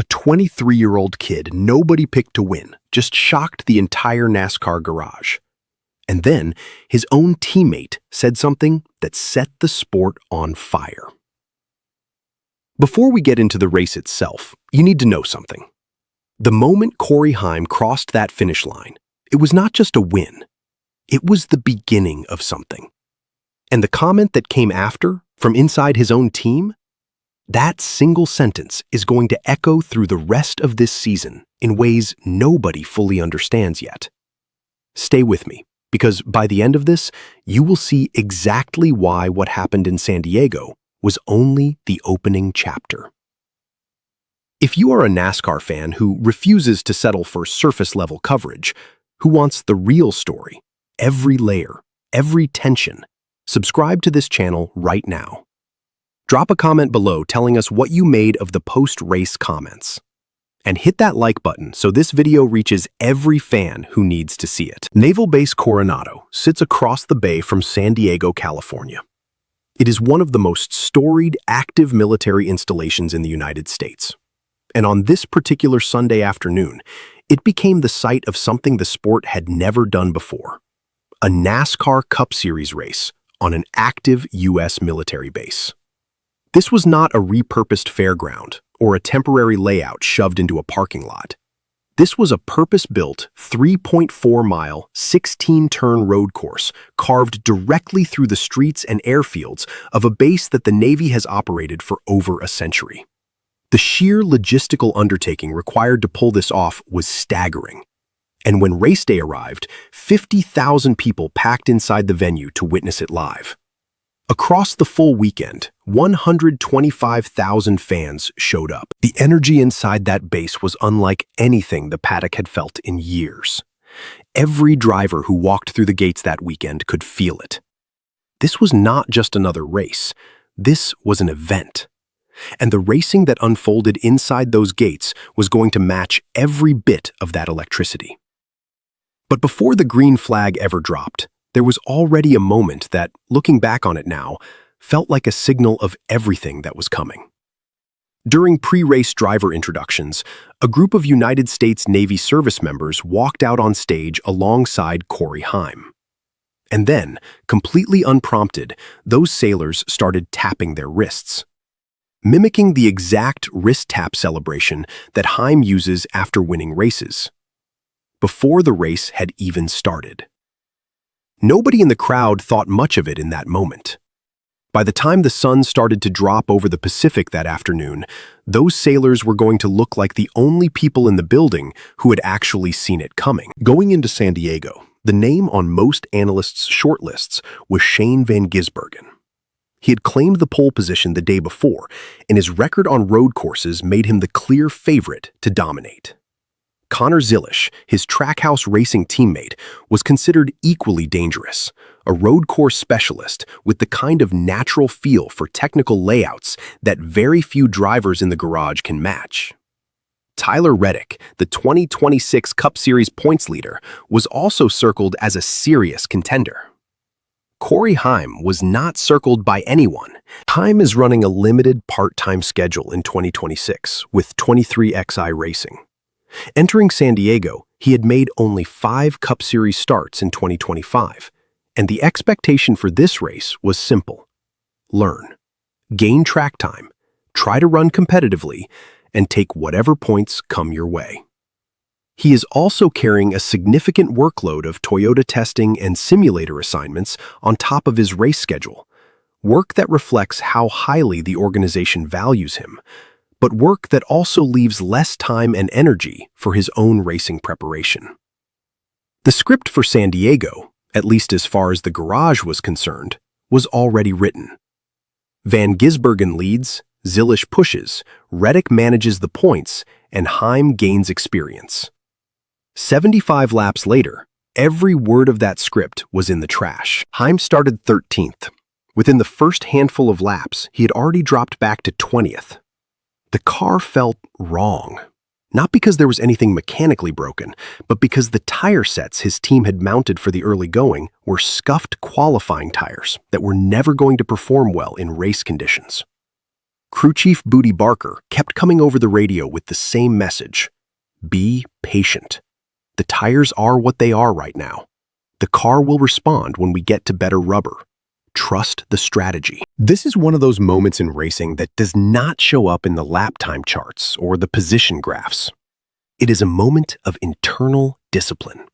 23-year-old kid nobody picked to win just shocked the entire NASCAR garage. And then his own teammate said something that set the sport on fire. Before we get into the race itself, you need to know something. The moment Corey Heim crossed that finish line, it was not just a win. It was the beginning of something. And the comment that came after, from inside his own team, that single sentence is going to echo through the rest of this season in ways nobody fully understands yet. Stay with me, because by the end of this, you will see exactly why what happened in San Diego was only the opening chapter. If you are a NASCAR fan who refuses to settle for surface-level coverage, who wants the real story, every layer, every tension, subscribe to this channel right now. Drop a comment below telling us what you made of the post-race comments. And hit that like button so this video reaches every fan who needs to see it. Naval Base Coronado sits across the bay from San Diego, California. It is one of the most storied active military installations in the United States. And on this particular Sunday afternoon, it became the site of something the sport had never done before: a NASCAR Cup Series race on an active U.S. military base. This was not a repurposed fairground or a temporary layout shoved into a parking lot. This was a purpose-built 3.4-mile, 16-turn road course carved directly through the streets and airfields of a base that the Navy has operated for over a century. The sheer logistical undertaking required to pull this off was staggering. And when race day arrived, 50,000 people packed inside the venue to witness it live. Across the full weekend, 125,000 fans showed up. The energy inside that base was unlike anything the paddock had felt in years. Every driver who walked through the gates that weekend could feel it. This was not just another race. This was an event. And the racing that unfolded inside those gates was going to match every bit of that electricity. But before the green flag ever dropped, there was already a moment that, looking back on it now, felt like a signal of everything that was coming. During pre-race driver introductions, a group of United States Navy service members walked out on stage alongside Corey Heim. And then, completely unprompted, those sailors started tapping their wrists, mimicking the exact wrist tap celebration that Heim uses after winning races, before the race had even started. Nobody in the crowd thought much of it in that moment. By the time the sun started to drop over the Pacific that afternoon, those sailors were going to look like the only people in the building who had actually seen it coming. Going into San Diego, the name on most analysts' shortlists was Shane Van Gisbergen. He had claimed the pole position the day before, and his record on road courses made him the clear favorite to dominate. Connor Zilisch, his Trackhouse Racing teammate, was considered equally dangerous, a road course specialist with the kind of natural feel for technical layouts that very few drivers in the garage can match. Tyler Reddick, the 2026 Cup Series points leader, was also circled as a serious contender. Corey Heim was not circled by anyone. Heim is running a limited part-time schedule in 2026 with 23XI Racing. Entering San Diego, he had made only 5 Cup Series starts in 2025, and the expectation for this race was simple: learn, gain track time, try to run competitively, and take whatever points come your way. He is also carrying a significant workload of Toyota testing and simulator assignments on top of his race schedule, work that reflects how highly the organization values him, but work that also leaves less time and energy for his own racing preparation. The script for San Diego, at least as far as the garage was concerned, was already written. Van Gisbergen leads, Zilisch pushes, Reddick manages the points, and Heim gains experience. 75 laps later, every word of that script was in the trash. Heim started 13th. Within the first handful of laps, he had already dropped back to 20th. The car felt wrong, not because there was anything mechanically broken, but because the tire sets his team had mounted for the early going were scuffed qualifying tires that were never going to perform well in race conditions. Crew Chief Booty Barker kept coming over the radio with the same message. Be patient. The tires are what they are right now. The car will respond when we get to better rubber. Trust the strategy. This is one of those moments in racing that does not show up in the lap time charts or the position graphs. It is a moment of internal discipline.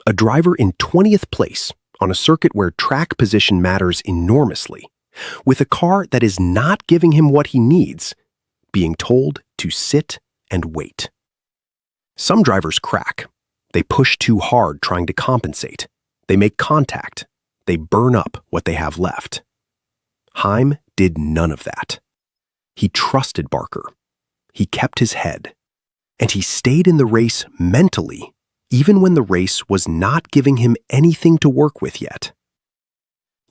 A driver in 20th place on a circuit where track position matters enormously, with a car that is not giving him what he needs, being told to sit and wait. Some drivers crack. They push too hard trying to compensate. They make contact. They burn up what they have left. Heim did none of that. He trusted Barker. He kept his head. And he stayed in the race mentally, even when the race was not giving him anything to work with yet.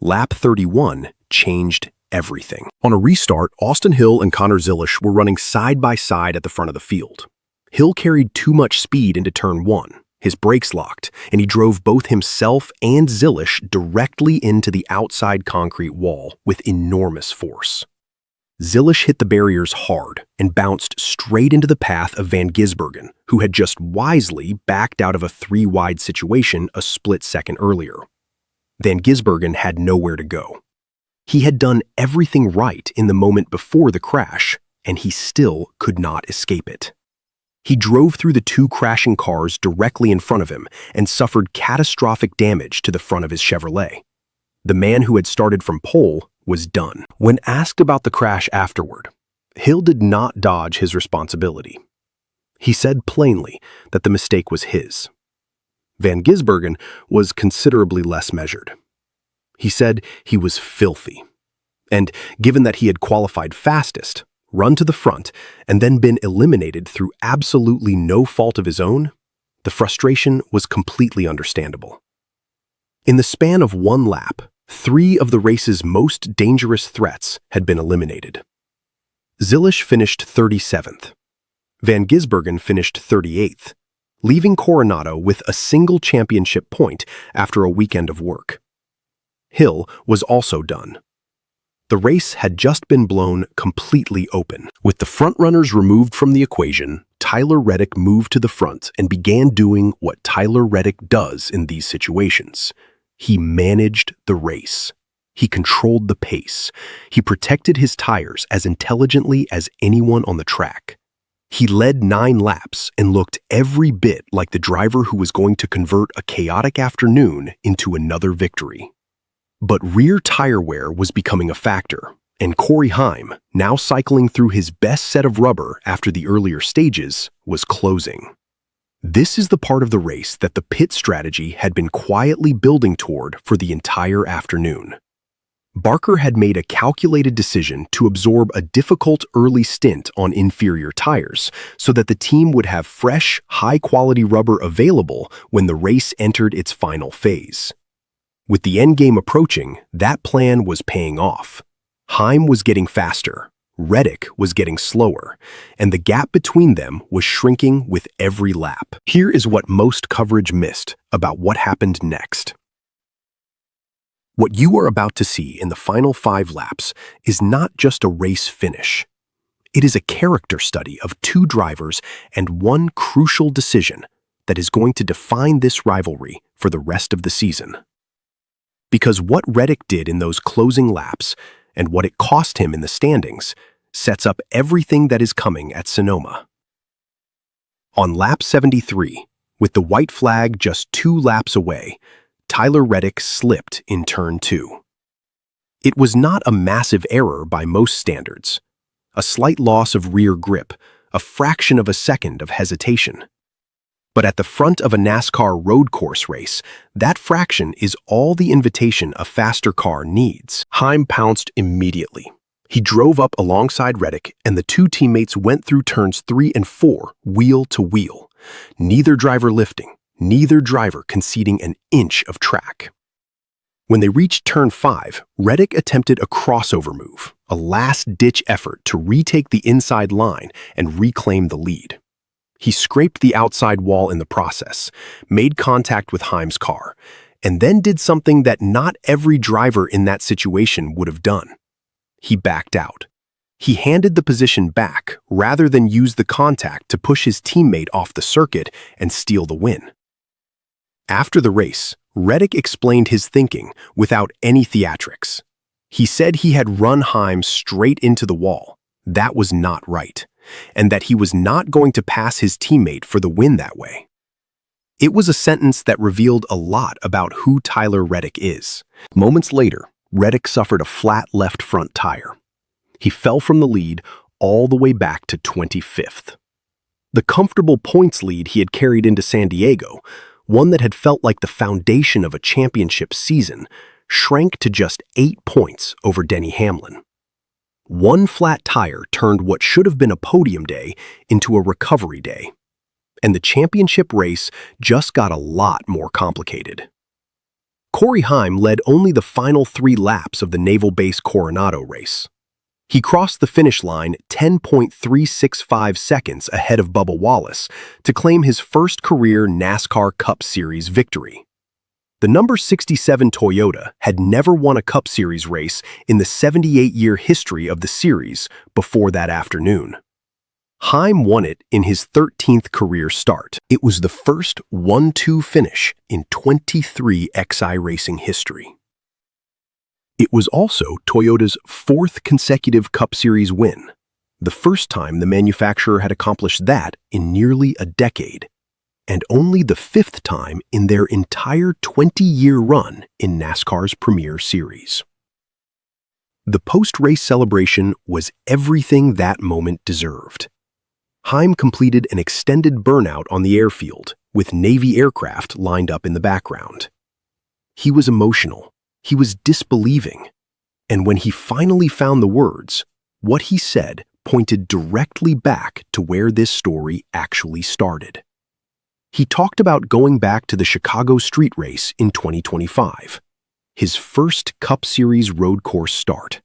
Lap 31 changed everything. On a restart, Austin Hill and Connor Zilisch were running side by side at the front of the field. Hill carried too much speed into turn 1. His brakes locked, and he drove both himself and Zilisch directly into the outside concrete wall with enormous force. Zilisch hit the barriers hard and bounced straight into the path of Van Gisbergen, who had just wisely backed out of a 3-wide situation a split second earlier. Van Gisbergen had nowhere to go. He had done everything right in the moment before the crash, and he still could not escape it. He drove through the 2 crashing cars directly in front of him and suffered catastrophic damage to the front of his Chevrolet. The man who had started from pole was done. When asked about the crash afterward, Hill did not dodge his responsibility. He said plainly that the mistake was his. Van Gisbergen was considerably less measured. He said he was filthy, and given that he had qualified fastest, run to the front, and then been eliminated through absolutely no fault of his own, the frustration was completely understandable. In the span of 1 lap, 3 of the race's most dangerous threats had been eliminated. Zilisch finished 37th. Van Gisbergen finished 38th, leaving Coronado with a single championship point after a weekend of work. Hill was also done. The race had just been blown completely open. With the frontrunners removed from the equation, Tyler Reddick moved to the front and began doing what Tyler Reddick does in these situations. He managed the race. He controlled the pace. He protected his tires as intelligently as anyone on the track. He led 9 laps and looked every bit like the driver who was going to convert a chaotic afternoon into another victory. But rear tire wear was becoming a factor, and Corey Heim, now cycling through his best set of rubber after the earlier stages, was closing. This is the part of the race that the pit strategy had been quietly building toward for the entire afternoon. Barker had made a calculated decision to absorb a difficult early stint on inferior tires so that the team would have fresh, high-quality rubber available when the race entered its final phase. With the endgame approaching, that plan was paying off. Heim was getting faster, Reddick was getting slower, and the gap between them was shrinking with every lap. Here is what most coverage missed about what happened next. What you are about to see in the final 5 laps is not just a race finish. It is a character study of 2 drivers and 1 crucial decision that is going to define this rivalry for the rest of the season. Because what Reddick did in those closing laps and what it cost him in the standings sets up everything that is coming at Sonoma. On lap 73, with the white flag just 2 laps away, Tyler Reddick slipped in turn 2. It was not a massive error by most standards. A slight loss of rear grip, a fraction of a second of hesitation. But at the front of a NASCAR road course race, that fraction is all the invitation a faster car needs. Heim pounced immediately. He drove up alongside Reddick, and the 2 teammates went through turns 3 and 4, wheel to wheel. Neither driver lifting, neither driver conceding an inch of track. When they reached turn 5, Reddick attempted a crossover move, a last-ditch effort to retake the inside line and reclaim the lead. He scraped the outside wall in the process, made contact with Heim's car, and then did something that not every driver in that situation would have done. He backed out. He handed the position back rather than use the contact to push his teammate off the circuit and steal the win. After the race, Reddick explained his thinking without any theatrics. He said he had run Heim straight into the wall. That was not right, and that he was not going to pass his teammate for the win that way. It was a sentence that revealed a lot about who Tyler Reddick is. Moments later, Reddick suffered a flat left front tire. He fell from the lead all the way back to 25th. The comfortable points lead he had carried into San Diego, one that had felt like the foundation of a championship season, shrank to just 8 points over Denny Hamlin. One flat tire turned what should have been a podium day into a recovery day. And the championship race just got a lot more complicated. Corey Heim led only the final 3 laps of the Naval Base Coronado race. He crossed the finish line 10.365 seconds ahead of Bubba Wallace to claim his first career NASCAR Cup Series victory. The number 67 Toyota had never won a Cup Series race in the 78-year history of the series before that afternoon. Heim won it in his 13th career start. It was the first 1-2 finish in 23 XI racing history. It was also Toyota's 4th consecutive Cup Series win, the first time the manufacturer had accomplished that in nearly a decade, and only the 5th time in their entire 20-year run in NASCAR's Premier Series. The post-race celebration was everything that moment deserved. Heim completed an extended burnout on the airfield, with Navy aircraft lined up in the background. He was emotional, he was disbelieving, and when he finally found the words, what he said pointed directly back to where this story actually started. He talked about going back to the Chicago street race in 2025, his first Cup Series road course start.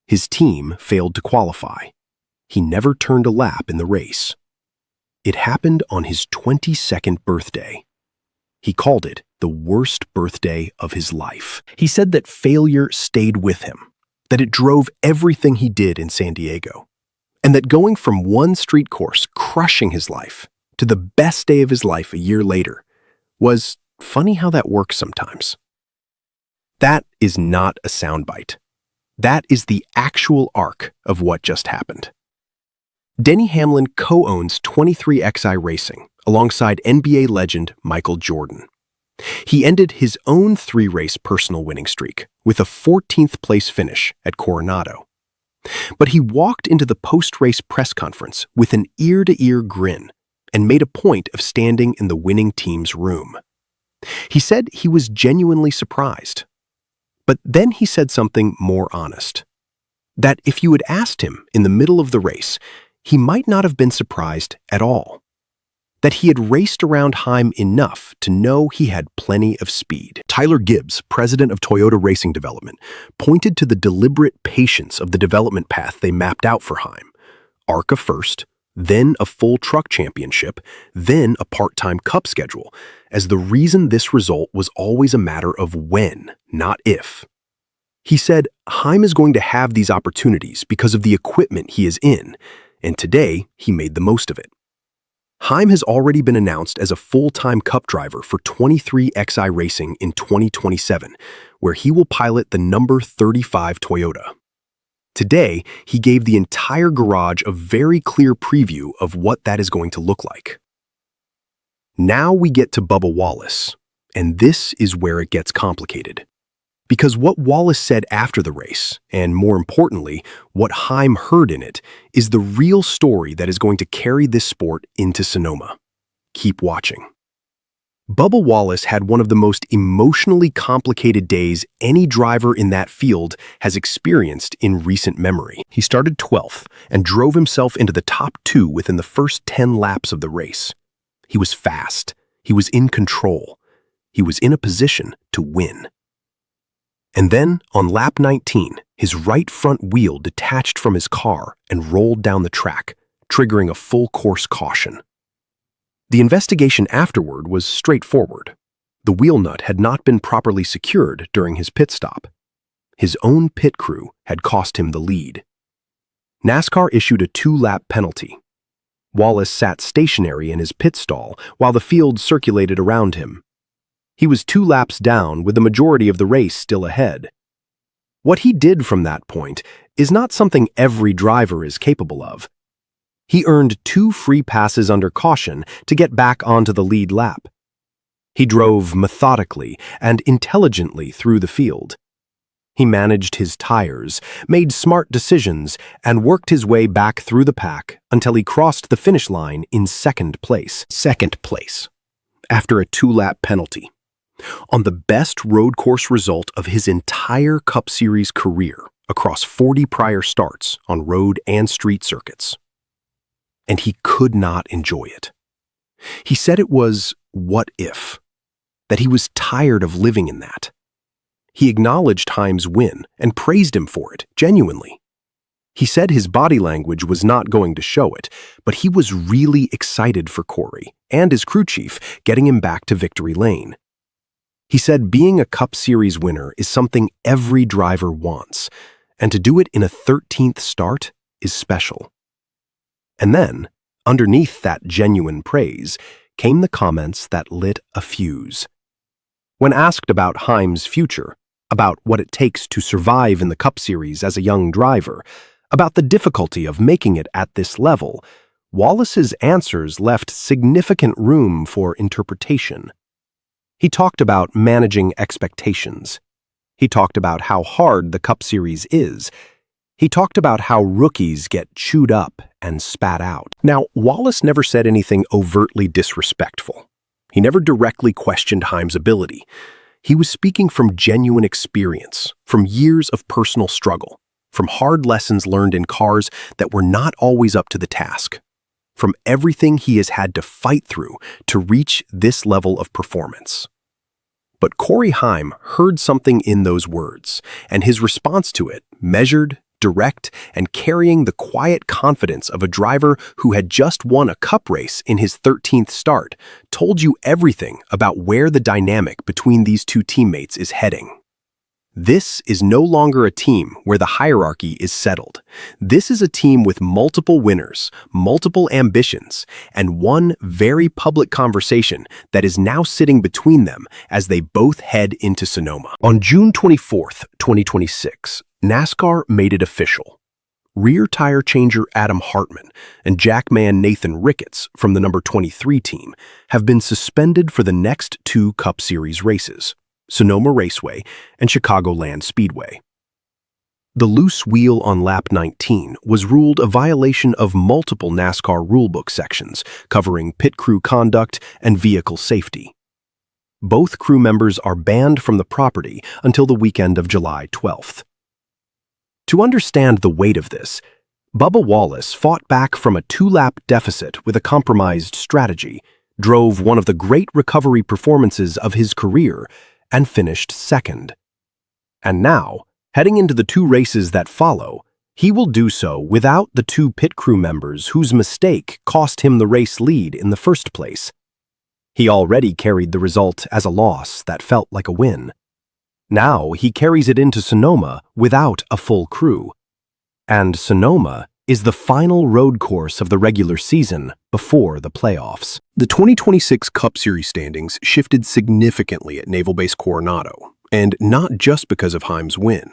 His team failed to qualify. He never turned a lap in the race. It happened on his 22nd birthday. He called it the worst birthday of his life. He said that failure stayed with him, that it drove everything he did in San Diego, and that going from one street course crushing his life to the best day of his life a year later was funny how that works sometimes. That is not a soundbite. That is the actual arc of what just happened. Denny Hamlin co-owns 23XI Racing alongside NBA legend Michael Jordan. He ended his own 3-race personal winning streak with a 14th place finish at Coronado. But he walked into the post-race press conference with an ear-to-ear grin and made a point of standing in the winning team's room. He said he was genuinely surprised. But then he said something more honest. That if you had asked him in the middle of the race, he might not have been surprised at all. That he had raced around Heim enough to know he had plenty of speed. Tyler Gibbs, president of Toyota Racing Development, pointed to the deliberate patience of the development path they mapped out for Heim. ARCA first, then a full truck championship, then a part-time cup schedule, as the reason this result was always a matter of when, not if. He said, Heim is going to have these opportunities because of the equipment he is in, and today he made the most of it. Heim has already been announced as a full-time cup driver for 23XI Racing in 2027, where he will pilot the number 35 Toyota. Today, he gave the entire garage a very clear preview of what that is going to look like. Now we get to Bubba Wallace, and this is where it gets complicated. Because what Wallace said after the race, and more importantly, what Heim heard in it, is the real story that is going to carry this sport into Sonoma. Keep watching. Bubba Wallace had one of the most emotionally complicated days any driver in that field has experienced in recent memory. He started 12th and drove himself into the top 2 within the first 10 laps of the race. He was fast. He was in control. He was in a position to win. And then, on lap 19, his right front wheel detached from his car and rolled down the track, triggering a full course caution. The investigation afterward was straightforward. The wheel nut had not been properly secured during his pit stop. His own pit crew had cost him the lead. NASCAR issued a 2-lap penalty. Wallace sat stationary in his pit stall while the field circulated around him. He was 2 laps down with the majority of the race still ahead. What he did from that point is not something every driver is capable of. He earned 2 free passes under caution to get back onto the lead lap. He drove methodically and intelligently through the field. He managed his tires, made smart decisions, and worked his way back through the pack until he crossed the finish line in second place. After a 2-lap penalty. On the best road course result of his entire Cup Series career across 40 prior starts on road and street circuits. And he could not enjoy it. He said it was what if, that he was tired of living in that. He acknowledged Heim's win and praised him for it, genuinely. He said his body language was not going to show it, but he was really excited for Corey and his crew chief getting him back to victory lane. He said being a Cup Series winner is something every driver wants, and to do it in a 13th start is special. And then, underneath that genuine praise, came the comments that lit a fuse. When asked about Heim's future, about what it takes to survive in the Cup Series as a young driver, about the difficulty of making it at this level, Wallace's answers left significant room for interpretation. He talked about managing expectations. He talked about how hard the Cup Series is. He talked about how rookies get chewed up and spat out. Now, Wallace never said anything overtly disrespectful. He never directly questioned Heim's ability. He was speaking from genuine experience, from years of personal struggle, from hard lessons learned in cars that were not always up to the task, from everything he has had to fight through to reach this level of performance. But Corey Heim heard something in those words, and his response to it, measured, direct, and carrying the quiet confidence of a driver who had just won a cup race in his 13th start, told you everything about where the dynamic between these two teammates is heading. This is no longer a team where the hierarchy is settled. This is a team with multiple winners, multiple ambitions, and one very public conversation that is now sitting between them as they both head into Sonoma. On June 24th, 2026, NASCAR made it official. Rear tire changer Adam Hartman and jackman Nathan Ricketts from the number 23 team have been suspended for the next 2 Cup Series races, Sonoma Raceway and Chicagoland Speedway. The loose wheel on lap 19 was ruled a violation of multiple NASCAR rulebook sections covering pit crew conduct and vehicle safety. Both crew members are banned from the property until the weekend of July 12th. To understand the weight of this, Bubba Wallace fought back from a 2-lap deficit with a compromised strategy, drove one of the great recovery performances of his career, and finished second. And now, heading into the 2 races that follow, he will do so without the 2 pit crew members whose mistake cost him the race lead in the first place. He already carried the result as a loss that felt like a win. Now he carries it into Sonoma without a full crew. And Sonoma is the final road course of the regular season before the playoffs. The 2026 Cup Series standings shifted significantly at Naval Base Coronado, and not just because of Heim's win.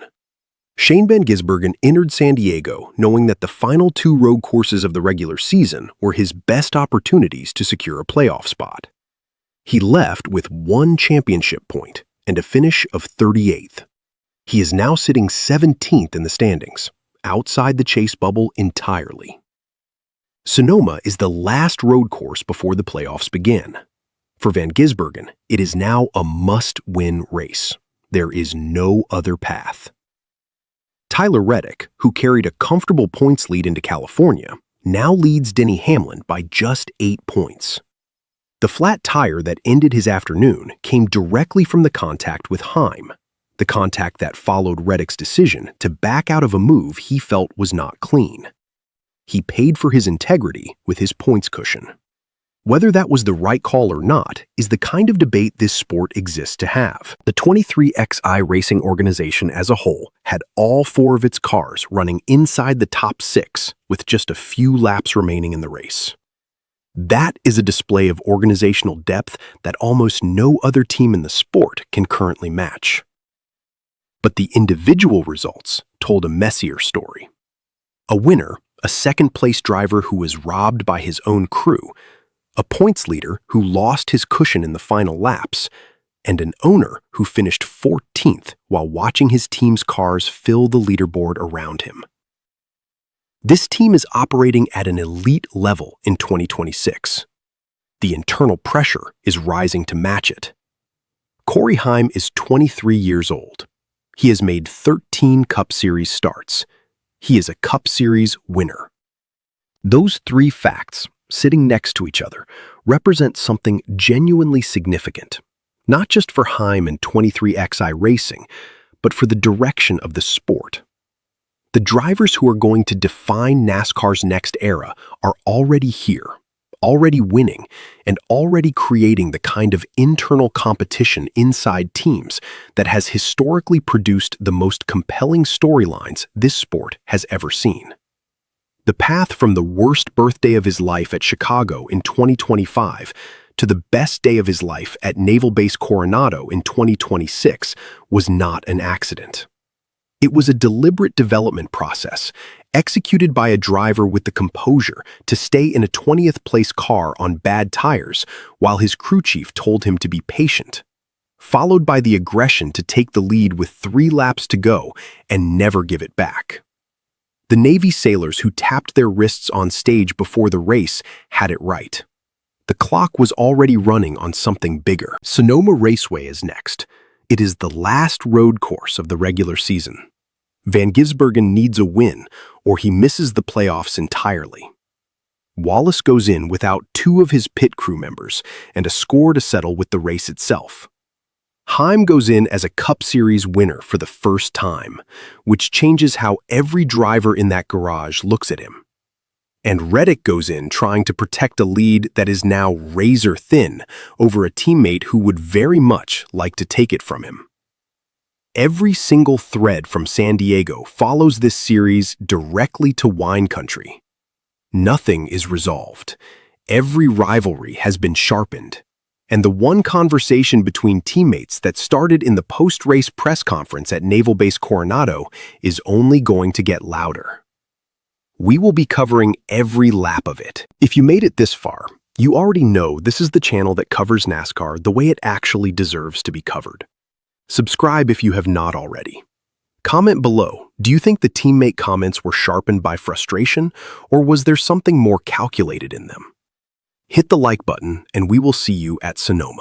Shane Van Gisbergen entered San Diego knowing that the final 2 road courses of the regular season were his best opportunities to secure a playoff spot. He left with 1 championship point and a finish of 38th. He is now sitting 17th in the standings, outside the chase bubble entirely. Sonoma is the last road course before the playoffs begin. For Van Gisbergen, it is now a must-win race. There is no other path. Tyler Reddick, who carried a comfortable points lead into California, now leads Denny Hamlin by just 8 points. The flat tire that ended his afternoon came directly from the contact with Heim, the contact that followed Reddick's decision to back out of a move he felt was not clean. He paid for his integrity with his points cushion. Whether that was the right call or not is the kind of debate this sport exists to have. The 23XI racing organization as a whole had all 4 of its cars running inside the top 6 with just a few laps remaining in the race. That is a display of organizational depth that almost no other team in the sport can currently match. But the individual results told a messier story. A winner, a second-place driver who was robbed by his own crew, a points leader who lost his cushion in the final laps, and an owner who finished 14th while watching his team's cars fill the leaderboard around him. This team is operating at an elite level in 2026. The internal pressure is rising to match it. Corey Heim is 23 years old. He has made 13 Cup Series starts. He is a Cup Series winner. Those 3 facts, sitting next to each other, represent something genuinely significant, not just for Heim and 23XI racing, but for the direction of the sport. The drivers who are going to define NASCAR's next era are already here, already winning, and already creating the kind of internal competition inside teams that has historically produced the most compelling storylines this sport has ever seen. The path from the worst birthday of his life at Chicago in 2025 to the best day of his life at Naval Base Coronado in 2026 was not an accident. It was a deliberate development process, executed by a driver with the composure to stay in a 20th place car on bad tires while his crew chief told him to be patient, followed by the aggression to take the lead with 3 laps to go and never give it back. The Navy sailors who tapped their wrists on stage before the race had it right. The clock was already running on something bigger. Sonoma Raceway is next. It is the last road course of the regular season. Van Gisbergen needs a win, or he misses the playoffs entirely. Wallace goes in without 2 of his pit crew members and a score to settle with the race itself. Heim goes in as a Cup Series winner for the first time, which changes how every driver in that garage looks at him. And Reddick goes in trying to protect a lead that is now razor thin over a teammate who would very much like to take it from him. Every single thread from San Diego follows this series directly to wine country. Nothing is resolved. Every rivalry has been sharpened. And the one conversation between teammates that started in the post-race press conference at Naval Base Coronado is only going to get louder. We will be covering every lap of it. If you made it this far, you already know this is the channel that covers NASCAR the way it actually deserves to be covered. Subscribe if you have not already. Comment below, do you think the teammate comments were sharpened by frustration, or was there something more calculated in them? Hit the like button, and we will see you at Sonoma.